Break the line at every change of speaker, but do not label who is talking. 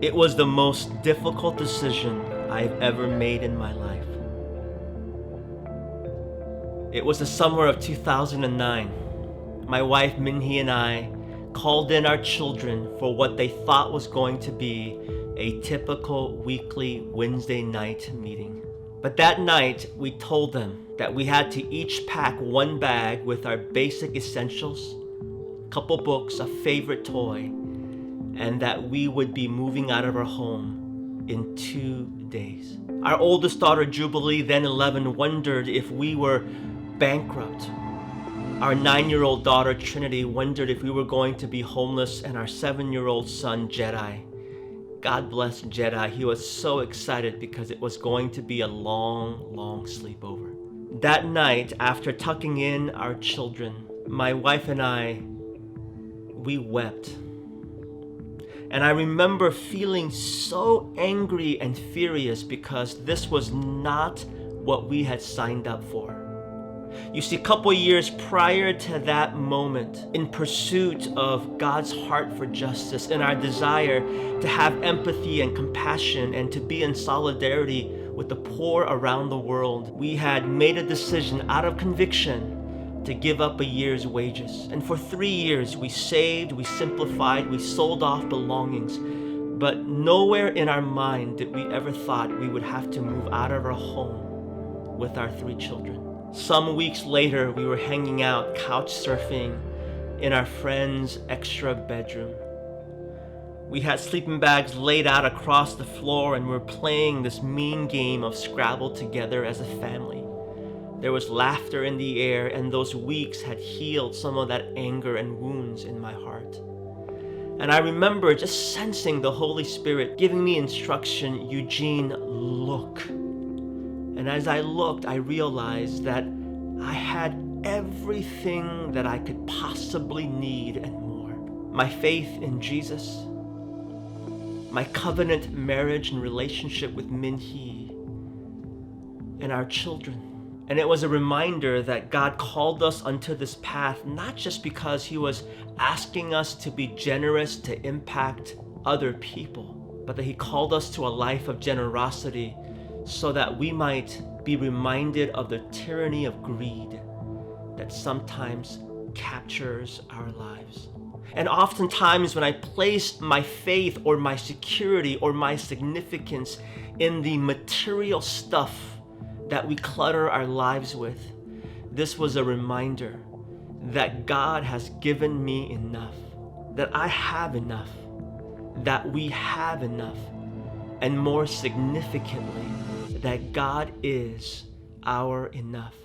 It was the most difficult decision I've ever made in my life. It was the summer of 2009. My wife Minhee and I called in our children for what they thought was going to be a typical weekly Wednesday night meeting. But that night, we told them that we had to each pack one bag with our basic essentials, a couple books, a favorite toy, and that we would be moving out of our home in 2 days. Our oldest daughter, Jubilee, then 11, wondered if we were bankrupt. Our 9-year-old daughter, Trinity, wondered if we were going to be homeless, and our 7-year-old son, Jedi. God bless Jedi. He was so excited because it was going to be a long, long sleepover. That night, after tucking in our children, my wife and I, we wept. And I remember feeling so angry and furious because this was not what we had signed up for. You see, a couple years prior to that moment, in pursuit of God's heart for justice and our desire to have empathy and compassion and to be in solidarity with the poor around the world, we had made a decision out of conviction to give up a year's wages. And for 3 years, we saved, we simplified, we sold off belongings. But nowhere in our mind did we ever thought we would have to move out of our home with our 3 children. Some weeks later, we were hanging out, couch surfing in our friend's extra bedroom. We had sleeping bags laid out across the floor and we were playing this mean game of Scrabble together as a family. There was laughter in the air, and those weeks had healed some of that anger and wounds in my heart. And I remember just sensing the Holy Spirit giving me instruction, Eugene, look. And as I looked, I realized that I had everything that I could possibly need and more. My faith in Jesus, my covenant marriage and relationship with Minhee, and our children. And it was a reminder that God called us unto this path, not just because He was asking us to be generous to impact other people, but that He called us to a life of generosity so that we might be reminded of the tyranny of greed that sometimes captures our lives. And oftentimes when I place my faith or my security or my significance in the material stuff that we clutter our lives with, this was a reminder that God has given me enough, that I have enough, that we have enough, and more significantly, that God is our enough.